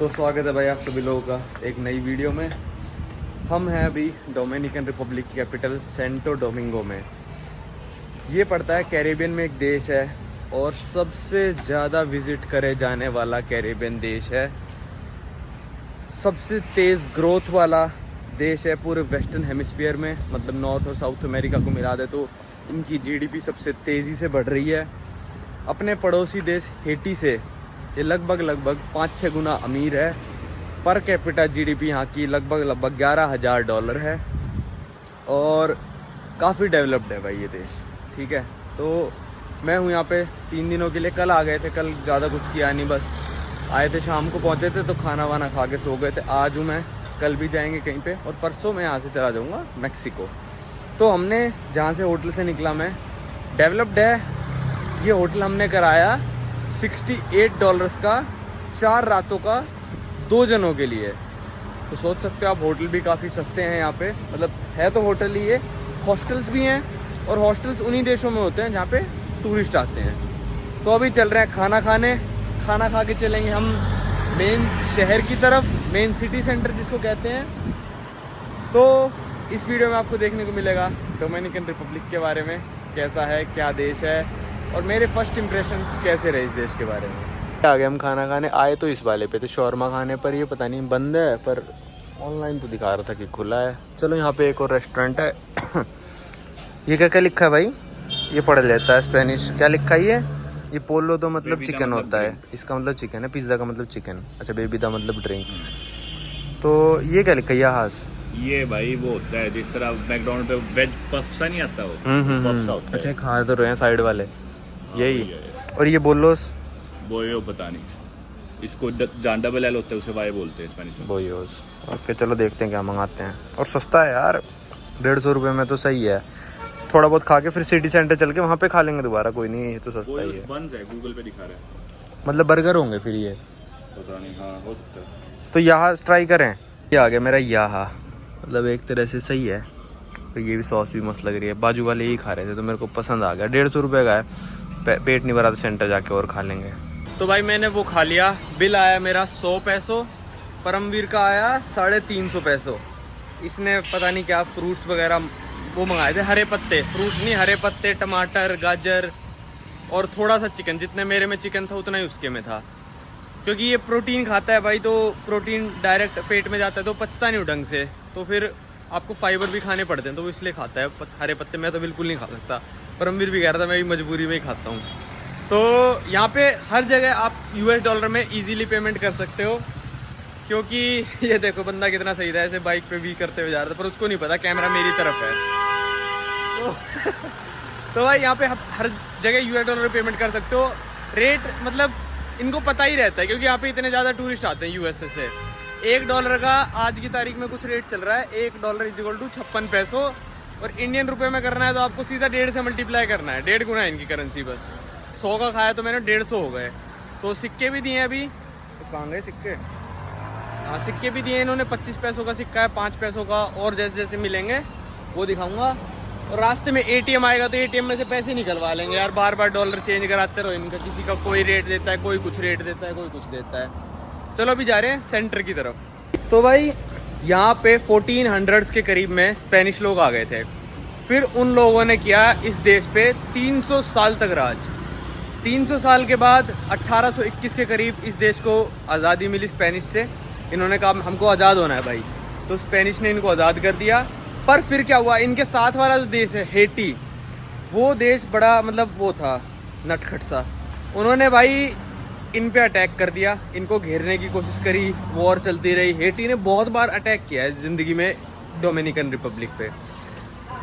तो स्वागत है भाई आप सभी लोगों का एक नई वीडियो में। हम हैं अभी डोमिनिकन रिपब्लिक की कैपिटल सेंटो डोमिंगो में। ये पड़ता है कैरेबियन में एक देश है और सबसे ज़्यादा विज़िट करे जाने वाला कैरेबियन देश है। सबसे तेज़ ग्रोथ वाला देश है पूरे वेस्टर्न हेमिस्फीयर में, मतलब नॉर्थ और साउथ अमेरिका को मिला दे तो इनकी जीडीपी सबसे तेज़ी से बढ़ रही है। अपने पड़ोसी देश हेटी से ये लगभग 5-6 गुना अमीर है। पर कैपिटा जीडीपी यहाँ की लगभग $11,000 है और काफ़ी डेवलप्ड है भाई ये देश। ठीक है, तो मैं हूँ यहाँ पे 3 दिनों के लिए। कल आ गए थे, कल ज़्यादा कुछ किया नहीं, बस आए थे, शाम को पहुँचे थे तो खाना वाना खा के सो गए थे। आज हूँ मैं, कल भी जाएंगे कहीं पे और परसों मैं यहाँ से चला जाऊँगा मैक्सिको। तो हमने जहाँ से होटल से निकला मैं, डेवलप्ड है ये होटल। हमने कराया $68 का 4 रातों का 2 जनों के लिए। तो सोच सकते हो आप, होटल भी काफ़ी सस्ते हैं यहाँ पे। मतलब है तो होटल ही है, हॉस्टल्स भी हैं और हॉस्टल्स उन्हीं देशों में होते हैं जहाँ पे टूरिस्ट आते हैं। तो अभी चल रहे हैं खाना खा के चलेंगे हम मेन शहर की तरफ, मेन सिटी सेंटर जिसको कहते हैं। तो इस वीडियो में आपको देखने को मिलेगा डोमिनिकन रिपब्लिक के बारे में, कैसा है, क्या देश है और मेरे फर्स्ट इम्प्रेशंस कैसे रहे इस देश के बारे में। आ गए हम खाना खाने। आए तो इस वाले पे थे शौरमा खाने, पर ये पता नहीं बंद है, पर ऑनलाइन तो दिखा रहा था कि खुला है। चलो यहाँ पे एक और रेस्टोरेंट है। ये क्या क्या लिखा है भाई? ये पढ़ लेता है स्पेनिश। क्या लिखा है ये पोलो तो मतलब चिकन होता है, इसका मतलब चिकन है। पिज्ज़ा का मतलब चिकन, अच्छा बेबीदा मतलब ड्रिंक। तो ये क्या लिखा है यहाँ? ये भाई वो होता है जिस तरह मैकडॉनल्ड पे वेज पफ सा नहीं आता, वो पफ सा होता है। अच्छा, खा तो रहे हैं साइड वाले यही। है। और ये बोलोस बोयो पता नहीं, इसको जान डबल एल होता है, उसे वाई बोलते हैं स्पेनिश में। बोयोस। ओके, चलो देखते हैं क्या मंगाते हैं। और सस्ता है यार, 150 रुपये में तो सही है। थोड़ा बहुत खा के फिर सिटी सेंटर चल के वहाँ पे खा लेंगे दोबारा, कोई नहीं, ये तो सस्ता ही है। बंस है, गूगल पे दिखा रहा है। मतलब बर्गर होंगे फिर ये, पता नहीं, हाँ हो सकता है। तो यहाँ ट्राई करें। ये आ गया मेरा यहाँ, मतलब एक तरह से सही है। तो ये भी सॉस भी मस्त लग रही है। बाजू वाले ही खा रहे थे तो मेरे को पसंद आ गया। 150 रुपये का है, पेट नहीं भरा तो सेंटर जाके और खा लेंगे। तो भाई मैंने वो खा लिया। बिल आया मेरा 100 पैसों, परमवीर का आया 350 पैसों। इसने पता नहीं क्या फ्रूट्स वगैरह वो मंगाए थे, हरे पत्ते, फ्रूट्स नहीं, हरे पत्ते, टमाटर, गाजर और थोड़ा सा चिकन। जितने मेरे में चिकन था उतना ही उसके में था, क्योंकि ये प्रोटीन खाता है भाई, तो प्रोटीन डायरेक्ट पेट में जाता है तो पचता नहीं ढंग से, तो फिर आपको फाइबर भी खाने पड़ते हैं, तो वो इसलिए खाता है हरे पत्ते। मैं तो बिल्कुल नहीं खा सकता, परमवीर भी कह रहा था, मैं भी मजबूरी में ही खाता हूँ। तो यहाँ पे हर जगह आप $US में इजीली पेमेंट कर सकते हो, क्योंकि ये देखो बंदा कितना सही था, ऐसे बाइक पे भी करते हुए जा रहा था, पर उसको नहीं पता कैमरा मेरी तरफ है। तो भाई यहाँ पे हर जगह $US पेमेंट कर सकते हो। रेट मतलब इनको पता ही रहता है, क्योंकि यहाँ पे इतने ज़्यादा टूरिस्ट आते हैं यूएसए से। $1 का आज की तारीख में कुछ रेट चल रहा है, $1 = 56 पैसों। और इंडियन रुपए में करना है तो आपको सीधा 1.5 से मल्टीप्लाई करना है, 1.5 गुना है इनकी करेंसी बस। 100 का खाया तो मैंने 150 हो गए। तो सिक्के भी दिए हैं अभी, तो कहाँ गए सिक्के? हाँ, सिक्के भी दिए इन्होंने। 25 पैसों का सिक्का है, 5 पैसों का, और जैसे जैसे मिलेंगे वो दिखाऊंगा। और रास्ते में ATM आएगा तो ATM में से पैसे निकलवा लेंगे यार। बार बार डॉलर चेंज कराते रहो इनका, किसी का कोई रेट देता है, कोई कुछ रेट देता है, कोई कुछ देता है। चलो अभी जा रहे हैं सेंटर की तरफ। तो भाई यहाँ पे 1400s के करीब में स्पेनिश लोग आ गए थे। फिर उन लोगों ने किया इस देश पे 300 साल तक राज। 300 साल के बाद 1821 के करीब इस देश को आज़ादी मिली स्पेनिश से। इन्होंने कहा हमको आज़ाद होना है भाई, तो स्पेनिश ने इनको आज़ाद कर दिया। पर फिर क्या हुआ, इनके साथ वाला जो देश है हेटी, वो देश बड़ा मतलब वो था नटखट सा। उन्होंने भाई इन पे अटैक कर दिया, इनको घेरने की कोशिश करी, वॉर चलती रही। हेटी ने बहुत बार अटैक किया है ज़िंदगी में डोमिनिकन रिपब्लिक पे।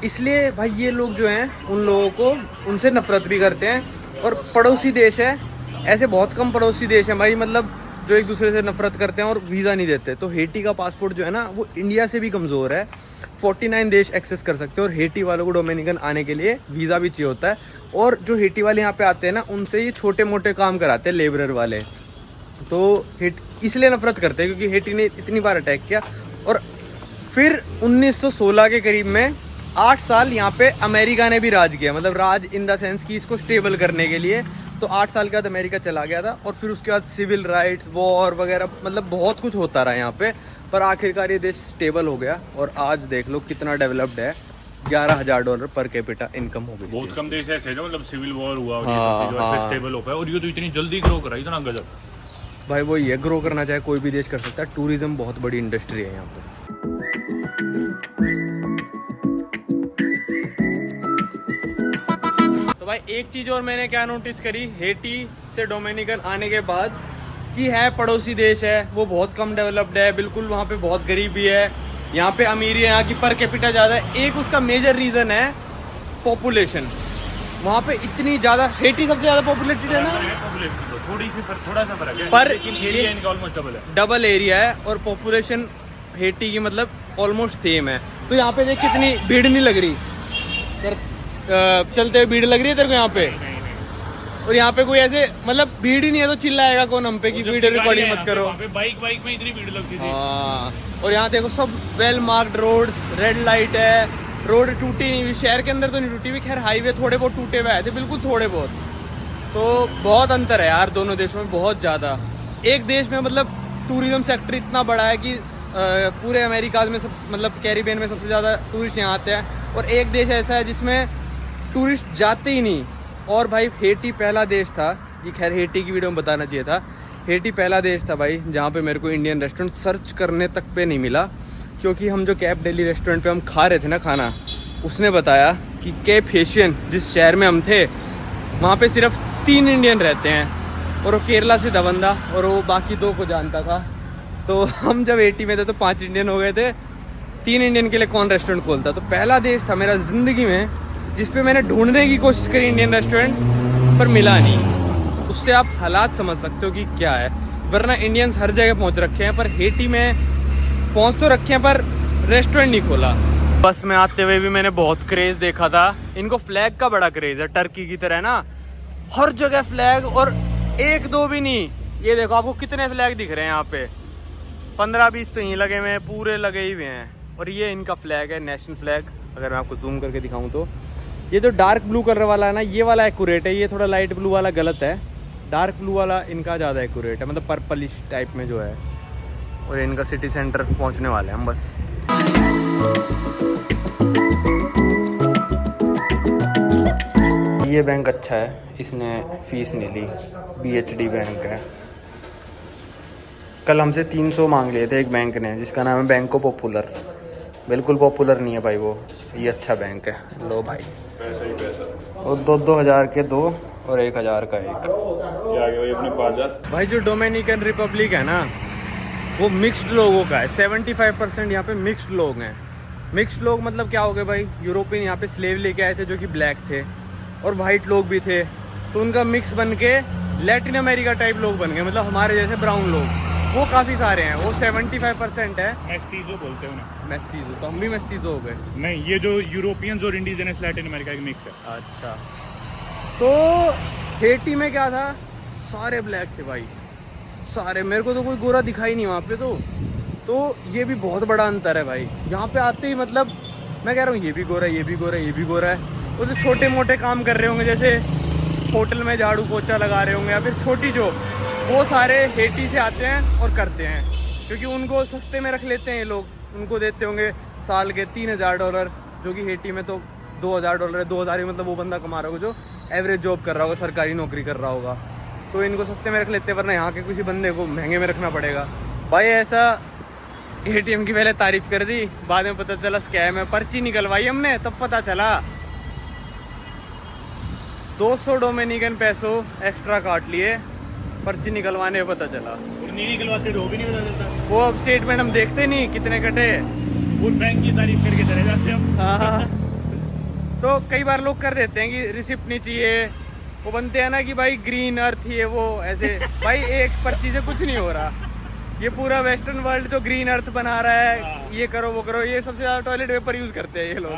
इसलिए भाई ये लोग जो हैं उन लोगों को उनसे नफरत भी करते हैं। और पड़ोसी देश है, ऐसे बहुत कम पड़ोसी देश हैं भाई, मतलब जो एक दूसरे से नफरत करते हैं और वीज़ा नहीं देते। तो हेटी का पासपोर्ट जो है ना, वो इंडिया से भी कमज़ोर है। 49 देश एक्सेस कर सकते हैं और हेटी वालों को डोमिनिकन आने के लिए वीज़ा भी चाहिए होता है। और जो हेटी वाले यहाँ पे आते हैं ना, उनसे ये छोटे मोटे काम कराते हैं, लेबरर वाले। तो इसलिए नफरत करते हैं क्योंकि हेटी ने इतनी बार अटैक किया। और फिर 1916 के करीब में 8 साल यहाँ पे अमेरिका ने भी राज किया, मतलब राज इन द सेंस कि इसको स्टेबल करने के लिए तो 8 साल के बाद अमेरिका चला गया था और फिर उसके बाद सिविल राइट्स, वॉर वगैरह, मतलब बहुत कुछ होता रहा यहाँ पे, पर आखिरकार ये देश स्टेबल हो गया और आज देख लो कितना डेवलप्ड है। $11,000 पर कैपिटा इनकम हो गई। बहुत कम देश ऐसे जो मतलब सिविल वॉर हुआ और हाँ, ये सब चीज़ें स्टेबल हो पाए, और ये तो इतनी जल्दी ग्रो करा, इतना गजब। भाई वो ये ग्रो करना चाहे कोई भी देश कर सकता है। टूरिज्म बहुत बड़ी इंडस्ट्री है यहाँ पे। तो भाई एक चीज़ और मैंने क्या नोटिस करी हेटी से डोमिनिकन आने के बाद, कि है पड़ोसी देश है, वो बहुत कम डेवलप्ड है, बिल्कुल वहाँ पे बहुत गरीबी है, यहाँ पे अमीरी है, यहाँ की पर कैपिटा ज़्यादा है। एक उसका मेजर रीज़न है पॉपुलेशन। वहाँ पे इतनी ज़्यादा, हेटी सबसे ज़्यादा पॉपुलेटेड है ना, थोड़ा सा फर्क है, पर लेकिन एरिया इनका ऑलमोस्ट डबल है। डबल एरिया है और पॉपुलेशन हेटी की मतलब ऑलमोस्ट सेम है। तो यहाँ पे देख कितनी भीड़ नहीं लग रही, चलते हुए भीड़ लग रही है तेरे को यहाँ पे? और यहाँ पे कोई ऐसे मतलब भीड़ ही नहीं है तो चिल्लाएगा कौन हम पे कि वीडियो रिकॉर्डिंग मत करो। बाइक में इतनी भीड़ लगती थी। हाँ, और यहाँ देखो सब well marked roads, red light है, रोड टूटी नहीं हुई, शहर के अंदर तो नहीं टूटी हुई, खैर हाईवे थोड़े बहुत टूटे हुए थे, बिल्कुल थोड़े बहुत। तो बहुत अंतर है यार दोनों देशों में, बहुत ज़्यादा। एक देश में मतलब टूरिज्म सेक्टर इतना बड़ा है कि पूरे अमेरिका में सब, मतलब कैरिबियन में सबसे ज़्यादा टूरिस्ट यहाँ आते हैं, और एक देश ऐसा है जिसमें टूरिस्ट जाते ही नहीं। और भाई हेटी पहला देश था, ये खैर हेटी की वीडियो में बताना चाहिए था, हेटी पहला देश था भाई जहाँ पे मेरे को इंडियन रेस्टोरेंट सर्च करने तक पे नहीं मिला, क्योंकि हम जो कैप दिल्ली रेस्टोरेंट पे हम खा रहे थे ना खाना, उसने बताया कि कैप हेशियन जिस शहर में हम थे वहाँ पे सिर्फ 3 इंडियन रहते हैं, और वो केरला से था बंदा, और वो बाकी 2 को जानता था। तो हम जब हेटी में थे तो 5 इंडियन हो गए थे, 3 इंडियन के लिए कौन रेस्टोरेंट खोलता। तो पहला देश था मेरा ज़िंदगी में जिस पे मैंने ढूंढने की कोशिश करी इंडियन रेस्टोरेंट, पर मिला नहीं। उससे आप हालात समझ सकते हो कि क्या है, वरना इंडियंस हर जगह पहुंच रखे हैं, पर हेटी में पहुंच तो रखे हैं पर रेस्टोरेंट नहीं खोला। बस में आते हुए भी मैंने बहुत क्रेज़ देखा था, इनको फ्लैग का बड़ा क्रेज़ है, टर्की की तरह ना, हर जगह फ्लैग, और 1-2 भी नहीं। ये देखो आपको कितने फ्लैग दिख रहे हैं यहाँ पे, 15-20 तो यहीं लगे हुए हैं, पूरे लगे ही हुए हैं। और ये इनका फ्लैग है, नेशनल फ्लैग। अगर मैं आपको जूम करके दिखाऊं तो ये जो डार्क ब्लू कलर वाला है ना, ये वाला एक्यूरेट है, ये थोड़ा लाइट ब्लू वाला गलत है। डार्क ब्लू वाला इनका ज़्यादा एक्यूरेट है, मतलब पर्पलिश टाइप में जो है। और इनका सिटी सेंटर पहुंचने वाले हैं हम बस। ये बैंक अच्छा है, इसने फीस नहीं ली, BHD बैंक है। कल हमसे 300 मांग लिए थे एक बैंक ने, जिसका नाम है बैंको पॉपुलर। बिल्कुल पॉपुलर नहीं है भाई वो, ये अच्छा बैंक है। लो भाई पैसा ही पैसा, और 2-2 हज़ार के 2 और 1,000 का 1। ये आ गया भाई अपने 5,000। भाई जो डोमिनिकन रिपब्लिक है ना, वो मिक्स्ड लोगों का है। 75% यहाँ पे मिक्स्ड लोग हैं। मिक्स्ड लोग मतलब क्या हो गए भाई, यूरोपियन यहाँ पे स्लेव लेके आए थे जो कि ब्लैक थे, और वाइट लोग भी थे, तो उनका मिक्स बन के लैटिन अमेरिका टाइप लोग बन गए, मतलब हमारे जैसे ब्राउन लोग, वो काफ़ी सारे हैं। वो 75% है। मेस्तीजो बोलते हैं उन्हें। मेस्तीजो, तो हम भी मेस्तीजो हो गए। नहीं, ये जो यूरोपियंस और इंडिजिनस लैटिन अमेरिका का मिक्स है। अच्छा, तो हेटी में क्या था, सारे ब्लैक थे भाई, सारे। मेरे को तो कोई गोरा दिखाई नहीं वहाँ पे। तो ये भी बहुत बड़ा अंतर है भाई। यहाँ पे आते ही मतलब मैं कह रहा हूँ, ये भी गोरा है, ये भी गोरा है, ये भी गोरा है। वो जो छोटे मोटे काम कर रहे होंगे, जैसे होटल में झाड़ू पोछा लगा रहे होंगे या फिर छोटी जॉब, वो सारे हेटी से आते हैं और करते हैं, क्योंकि उनको सस्ते में रख लेते हैं ये लोग। उनको देते होंगे साल के $3,000, जो कि हेटी में तो $2,000 है। 2,000 ही मतलब वो बंदा कमा रहा होगा जो एवरेज जॉब कर रहा होगा, सरकारी नौकरी कर रहा होगा। तो इनको सस्ते में रख लेते हैं, वरना यहाँ के किसी बंदे को महंगे में रखना पड़ेगा भाई। ऐसा ATM की पहले तारीफ कर दी, बाद में पता चला स्कैम है। पर्ची निकलवाई हमने, तब पता चला 200 डोमिनिकन पैसों एक्स्ट्रा काट लिए, पर्ची निकलवाने में पता चला। और नहीं निकलवाते तो भी नहीं पता चलता। वो अब स्टेटमेंट हम देखते नहीं कितने कटे, वो बैंक की तारीफ करके चले जाते हैं हम। हाँ, तो कई बार लोग कर देते हैं कि रिसिप्ट नहीं चाहिए, वो बनते हैं ना कि भाई ग्रीन अर्थ ये वो ऐसे। भाई एक पर्ची से कुछ नहीं हो रहा, ये पूरा वेस्टर्न वर्ल्ड जो ग्रीन अर्थ बना रहा है, ये करो वो करो। ये सबसे ज़्यादा टॉयलेट पेपर यूज़ करते हैं ये लोग,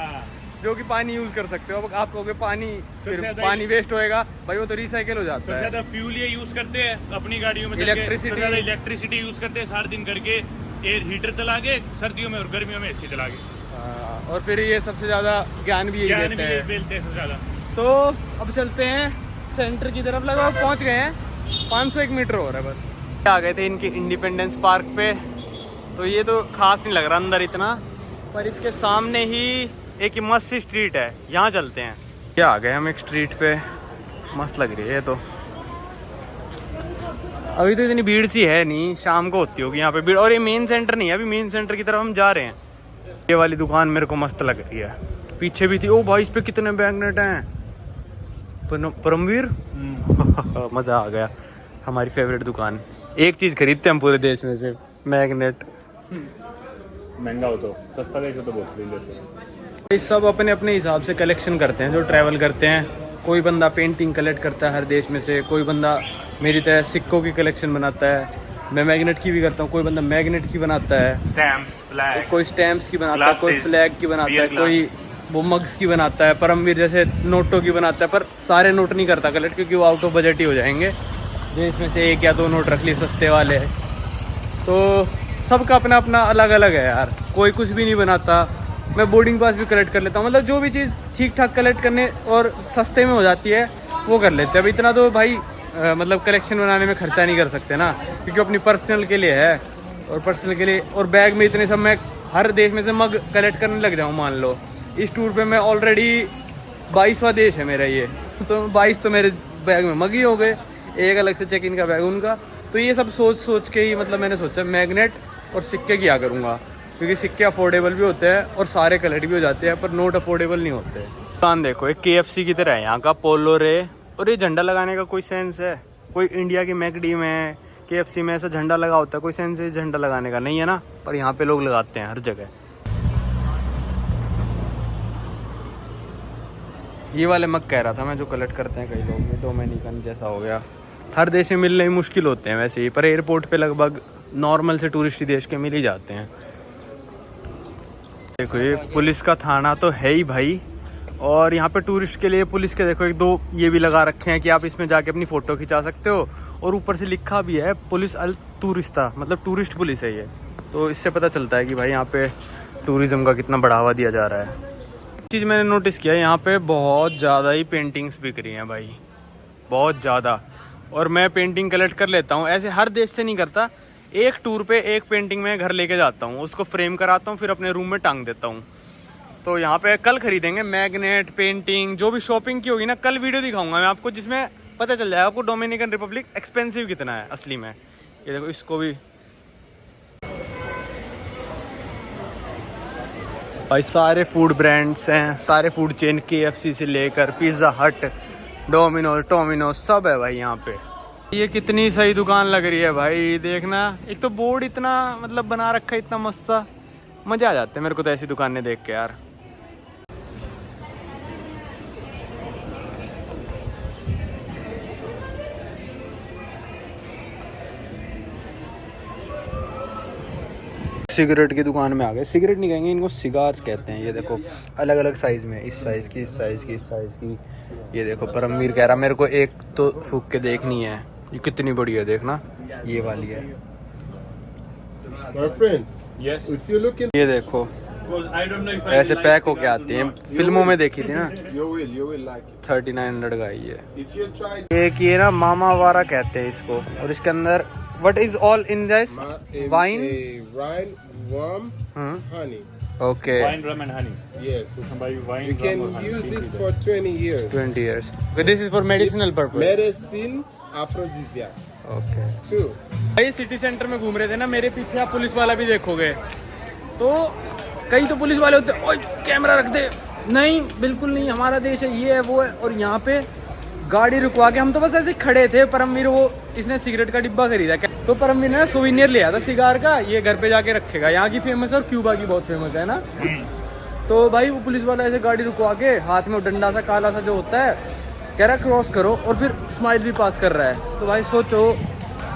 जो कि पानी यूज़ कर सकते हो। अब आप कहोगे पानी वेस्ट होएगा, भाई वो तो रिसाइकिल हो जाता है। ज़्यादा फ्यूल ये यूज़ करते हैं अपनी गाड़ियों में, इलेक्ट्रिसिटी यूज़ करते हैं सारा दिन करके, एयर हीटर चला के सर्दियों में और गर्मियों में AC चला के। और फिर ये सबसे ज़्यादा ज्ञान भी यही देते हैं सबसे ज़्यादा। तो अब चलते हैं सेंटर की तरफ लगभग पहुंच गए हैं, 501 मीटर हो रहा है बस। आ गए थे इनके इंडिपेंडेंस पार्क पे, तो ये तो खास नहीं लग रहा अंदर इतना, पर इसके सामने ही एक मस्त सी स्ट्रीट है, यहाँ चलते हैं। ये आ गए हम एक स्ट्रीट पे, मस्त लग रही है ये तो। अभी तो इतनी भीड़ सी है नहीं, शाम को होती होगी यहाँ पे भीड़। और ये मेन सेंटर नहीं है, अभी मेन सेंटर की तरफ हम जा रहे हैं। ये वाली दुकान मेरे को मस्त लग रही है, पीछे भी थी। ओ भाई इस पे कितने मैग्नेट हैं, परमवीर। मज़ा आ गया, हमारी फेवरेट दुकान। एक चीज़ खरीदते हम पूरे देश में से, मैग्नेट। महंगा हो तो सस्ता देखो तो बहुत खरीद लेते हैं। सब अपने अपने हिसाब से कलेक्शन करते हैं जो ट्रैवल करते हैं। कोई बंदा पेंटिंग कलेक्ट करता है हर देश में से, कोई बंदा मेरी तरह सिक्कों की कलेक्शन बनाता है, मैं मैग्नेट की भी करता हूँ। कोई बंदा मैग्नेट की बनाता है, स्टैम्प्स, फ्लैग, कोई स्टैम्प्स की बनाता है, कोई फ्लैग की बनाता है, कोई वो मग्स की बनाता है, परमवीर जैसे नोटों की बनाता है। पर सारे नोट नहीं करता कलेक्ट, क्योंकि वो आउट ऑफ बजट ही हो जाएंगे। देश में से 1 या 2 नोट रख लिए सस्ते वाले। तो सबका अपना अपना अलग अलग है यार, कोई कुछ भी नहीं बनाता। मैं बोर्डिंग पास भी कलेक्ट कर लेता हूँ, मतलब जो भी चीज़ ठीक ठाक कलेक्ट करने और सस्ते में हो जाती है वो कर लेते हैं। अब इतना तो भाई मतलब कलेक्शन बनाने में खर्चा नहीं कर सकते ना, क्योंकि अपनी पर्सनल के लिए है, और पर्सनल के लिए। और बैग में इतने सब मैं हर देश में से मग कलेक्ट करने लग जाऊँ, मान लो इस टूर पे मैं ऑलरेडी 22वां देश है मेरा ये, तो 22 तो मेरे बैग में मग ही हो गए, एक अलग से चेक इन का बैग उनका। तो ये सब सोच सोच के ही मतलब मैंने सोचा मैग्नेट और सिक्के किया करूँगा, क्योंकि सिक्के अफोर्डेबल भी होते हैं और सारे कलेक्ट भी हो जाते हैं, पर नोट अफोर्डेबल नहीं होते। दुकान देखो एक KFC की तरह है यहाँ का, पोलो रे। और ये झंडा लगाने का कोई सेंस है? कोई इंडिया की मैकडी में, KFC में ऐसा झंडा लगा होता है, कोई सेंस है झंडा लगाने का? नहीं है ना, पर यहाँ पे लोग लगाते हैं हर जगह। ये वाले मग कह रहा था मैं, जो कलेक्ट करते हैं कई लोग, ये डोमिनिकन जैसा हो गया। हर देश में मिलने ही मुश्किल होते हैं वैसे ही, पर एयरपोर्ट पे लगभग नॉर्मल से टूरिस्टी देश के मिल ही जाते हैं। देखो ये पुलिस का थाना तो है ही भाई, और यहाँ पे टूरिस्ट के लिए पुलिस के देखो 1-2 ये भी लगा रखे हैं कि आप इसमें जाके अपनी फ़ोटो खिंचा सकते हो। और ऊपर से लिखा भी है पुलिस अल टूरिस्टा, मतलब टूरिस्ट पुलिस है ये। तो इससे पता चलता है कि भाई यहाँ पे टूरिज़्म का कितना बढ़ावा दिया जा रहा है। चीज़ मैंने नोटिस किया, यहाँ पे बहुत ज़्यादा ही पेंटिंग्स बिक रही हैं भाई, बहुत ज़्यादा। और मैं पेंटिंग कलेक्ट कर लेता हूँ, ऐसे हर देश से नहीं करता। एक टूर पे एक पेंटिंग मैं घर लेके जाता हूँ, उसको फ्रेम कराता हूँ, फिर अपने रूम में टांग देता हूँ। तो यहाँ पे कल खरीदेंगे मैग्नेट, पेंटिंग, जो भी शॉपिंग की होगी ना, कल वीडियो दिखाऊंगा मैं आपको, जिसमें पता चल जाएगा आपको डोमिनिकन रिपब्लिक एक्सपेंसिव कितना है असली में। ये देखो इसको भी भाई, सारे फूड ब्रांड्स हैं, सारे फूड चेन, KFC से लेकर पिज़्ज़ा हट, टोमिनोज सब है भाई यहाँ पे। ये कितनी सही दुकान लग रही है भाई, देखना। एक तो बोर्ड इतना मतलब बना रखा है, इतना मस्त सा, मज़े आ जाते हैं मेरे को तो ऐसी दुकानें देख के यार। सिगरेट की दुकान में आ गए। सिगरेट नहीं कहेंगे इनको, सिगार्स कहते हैं। ये देखो अलग अलग साइज़ में, इस साइज़ की, इस साइज़ की, इस साइज़ की। ये देखो परमवीर कह रहा मेरे को एक तो फूक के देखनी है। ये कितनी बड़ी है देखना, ये वाली है। ये देखो ऐसे पैक होके आती हैं, फिल्मों में देखी थी ना। 3900 का ये एक ये ना मामा वारा कहते हैं इसको। और इसके अंदर what is all in this? Wine, rum, honey. Okay. Wine, rum and honey. Yes. You can buy wine, You rum can or honey. use it for 20 years. 20 years. Okay, this is for medicinal purpose. Medicine, aphrodisiac. Okay. Two. भाई city centre में घूम रहे थे ना, मेरे पीछे आप police वाला भी देखोगे तो कई तो पुलिस वाले होते हैं, ओए कैमरा रख दे। नहीं, बिल्कुल नहीं, हमारा देश है, ये है वो है। और यहाँ पे गाड़ी रुकवा के हम तो बस ऐसे खड़े थे। परमवीर वो इसने सिगरेट का डिब्बा खरीदा, तो परमवीर ने सोविनियर लिया था सिगार का, ये घर पे जाके रखेगा। यहाँ की फेमस है और क्यूबा की बहुत फेमस है ना। तो भाई वो पुलिस वाला ऐसे गाड़ी रुकवा के हाथ में डंडा सा काला सा जो होता है, कह रहा क्रॉस करो, और फिर स्माइल भी पास कर रहा है। तो भाई सोचो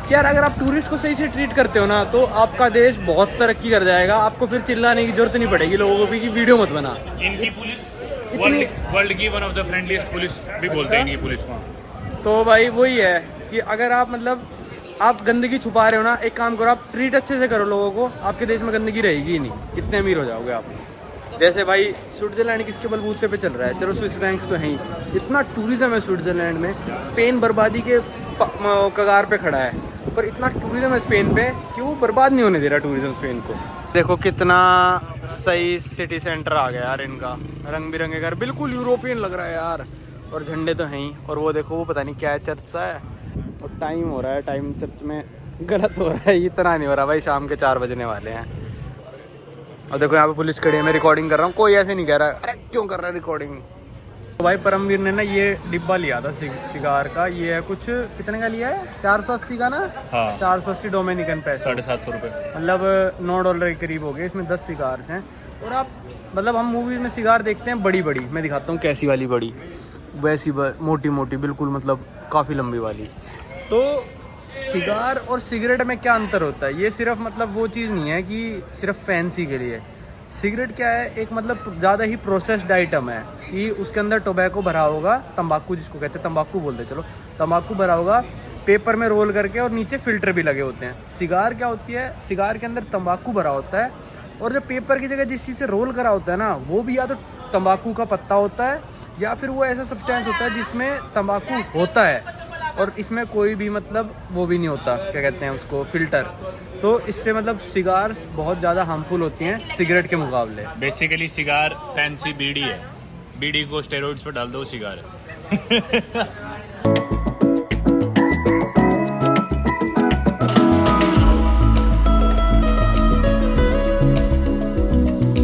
कि यार अगर आप टूरिस्ट को सही से ट्रीट करते हो ना, तो आपका देश बहुत तरक्की कर जाएगा। आपको फिर चिल्लाने की जरूरत नहीं पड़ेगी लोगों को भी कि वीडियो मत बना। इनकी पुलिस वर्ल्ड की वन ऑफ द फ्रेंडलीस्ट पुलिस भी बोलते हैं इनकी पुलिस को। तो भाई वही है कि अगर आप मतलब आप गंदगी छुपा रहे हो ना, एक काम करो, आप ट्रीट अच्छे से करो लोगों को, आपके देश में गंदगी रहेगी ही नहीं, कितने अमीर हो जाओगे आप। जैसे भाई स्विट्जरलैंड किसके बलबूते पे चल रहा है, चलो स्विस बैंक्स तो हैं ही, इतना टूरिज्म है स्विट्जरलैंड में। स्पेन बर्बादी के कगार पे खड़ा है, पर इतना टूरिज्म है स्पेन पे कि वो बर्बाद नहीं होने दे रहा टूरिज्म स्पेन को। देखो कितना सही सिटी सेंटर आ गया यार इनका, रंग बिरंगे घर, बिल्कुल यूरोपियन लग रहा है यार, और झंडे तो हैं ही। और वो देखो वो पता नहीं क्या है, चर्च सा है, और टाइम हो रहा है, टाइम चर्च में गलत हो रहा है, इतना नहीं हो रहा भाई, शाम के 4 बजने वाले हैं। और देखो यहाँ पे पुलिस खड़ी है, मैं रिकॉर्डिंग कर रहा हूँ, कोई ऐसे नहीं कह रहा अरे क्यों कर रहा है रिकॉर्डिंग। तो भाई परमवीर ने ना ये डिब्बा लिया था सिगार का, ये है कुछ कितने का लिया है, 480 का ना। हाँ। 480 डोमिनिकन पैसे, 750 रुपये, मतलब $9 के करीब हो गए। इसमें 10 सिगार्स हैं। और आप मतलब हम मूवीज में सिगार देखते हैं बड़ी बड़ी, मैं दिखाता हूँ कैसी वाली बड़ी, वैसी मोटी मोटी बिल्कुल, मतलब काफ़ी लंबी वाली। तो सिगार और सिगरेट में क्या अंतर होता है, ये सिर्फ मतलब वो चीज़ नहीं है कि सिर्फ फैंसी के लिए। सिगरेट क्या है, एक मतलब ज़्यादा ही प्रोसेस्ड आइटम है कि उसके अंदर टोबैको भरा होगा, तंबाकू जिसको कहते हैं, तंबाकू बोलते, चलो तंबाकू भरा होगा पेपर में रोल करके, और नीचे फिल्टर भी लगे होते हैं। सिगार क्या होती है, सिगार के अंदर तंबाकू भरा होता है, और जो पेपर की जगह जिस चीज़ से रोल करा होता है ना, वो भी या तो तंबाकू का पत्ता होता है, या फिर वो ऐसा सब्सटेंस होता है जिसमें तंबाकू होता है, और इसमें कोई भी मतलब वो भी नहीं होता, क्या कहते हैं उसको, फिल्टर। तो इससे मतलब सिगार्स बहुत ज़्यादा हार्मफुल होती हैं सिगरेट के मुकाबले। बेसिकली सिगार फैंसी बीड़ी है, बीड़ी को स्टेरॉइड्स पर डाल दो सिगार है।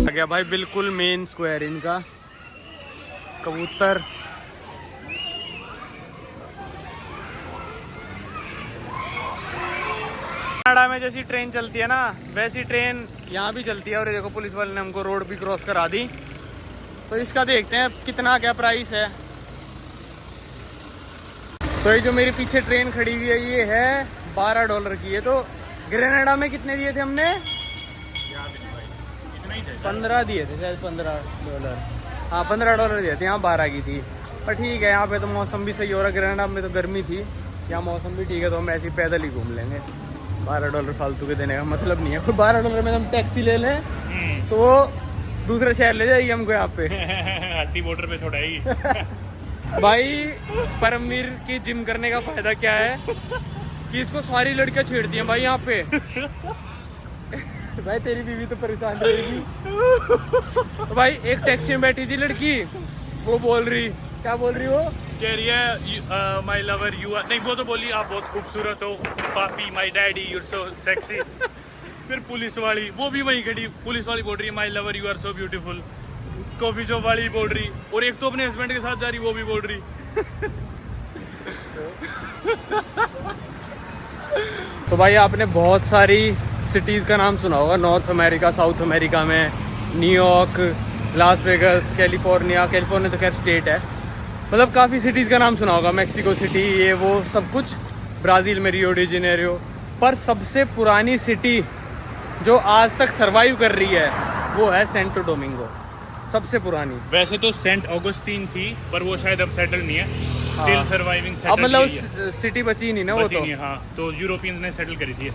आ गया भाई बिल्कुल मेन स्क्वायर इनका, कबूतर। कनाडा में जैसी ट्रेन चलती है ना, वैसी ट्रेन यहाँ भी चलती है। और ये देखो पुलिस वाले ने हमको रोड भी क्रॉस करा दी, तो इसका देखते हैं कितना क्या प्राइस है। तो ये जो मेरे पीछे ट्रेन खड़ी हुई है, ये है $12 की है। तो ग्रेनाडा में कितने दिए थे हमने, 15 दिए थे शायद, $15। हाँ $15 दिए थे, यहाँ 12 की थी। पर ठीक है, यहाँ पे तो मौसम भी सही हो रहा है, ग्रेनाडा में तो गर्मी थी, यहाँ मौसम भी ठीक है, तो हम ऐसे ही पैदल ही घूम लेंगे। $12 फालतू के देने का मतलब नहीं है। फिर $12 में हम टैक्सी ले लें तो वो दूसरे शहर ले जाएगी हमको, यहाँ पे हाथी बॉर्डर पे छोड़ाएगी। भाई परमवीर की जिम करने का फायदा क्या है कि इसको सारी लड़कियां छेड़ती हैं भाई यहाँ पे। भाई तेरी बीवी तो परेशान रहेगी। तो भाई एक टैक्सी में बैठी थी लड़की, वो बोल रही, क्या बोल रही वो, कह रही है माई लवर यू आर, नहीं वो तो बोली आप बहुत खूबसूरत हो, पापी my daddy you are so sexy. फिर पुलिस वाली वो भी वहीं खड़ी, पुलिस वाली बोल रही है my lover you are so beautiful. Coffee shop वाली बोल रही, और एक तो अपने हस्बैंड के साथ जा रही, वो भी बोल रही। तो भाई आपने बहुत सारी सिटीज़ का नाम सुना होगा, नॉर्थ अमेरिका, साउथ अमेरिका में, न्यूयॉर्क, लास वेगस, कैलिफोर्निया तो खैर स्टेट है, मतलब काफ़ी सिटीज़ का नाम सुना होगा, मेक्सिको सिटी, ये वो सब कुछ, ब्राज़ील में रियो डी जेनेरियो। पर सबसे पुरानी सिटी जो आज तक सरवाइव कर रही है वो है सेंटो डोमिंगो, सबसे पुरानी। वैसे तो सेंट ऑगस्टीन थी, पर वो शायद अब सेटल नहीं है, स्टिल सर्वाइविंग। अब मतलब सिटी बची नहीं ना, वो तो हाँ, तो यूरोपियंस ने सेटल करी थी।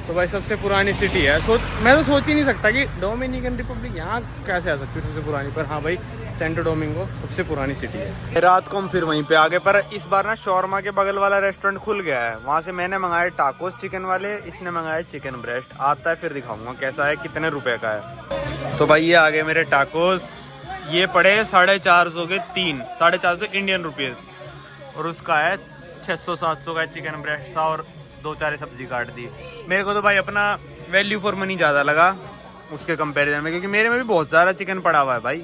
तो भाई सबसे पुरानी सिटी है। मैं तो सोच ही नहीं सकता कि डोमिनिकन रिपब्लिक यहाँ कैसे आ सकती है सबसे पुरानी, पर हाँ भाई सेंटो डोमिंगो सबसे पुरानी सिटी है। रात को हम फिर वहीं पे आ गए, पर इस बार ना शॉर्मा के बगल वाला रेस्टोरेंट खुल गया है, वहाँ से मैंने मंगाया टाकोस चिकन वाले, इसने मंगाया चिकन ब्रेस्ट। आता है फिर दिखाऊंगा कैसा है, कितने रुपए का है। तो भाई ये आ गए मेरे टाकोस, ये पड़े 450 के 3, 450 इंडियन रुपीज़, और उसका है 600-700 का चिकन ब्रेस्ट सा, और 2-4 सब्जी काट दी। मेरे को तो भाई अपना वैल्यू फॉर मनी ज़्यादा लगा उसके कंपैरिजन में, क्योंकि मेरे में भी बहुत सारा चिकन पड़ा हुआ है भाई।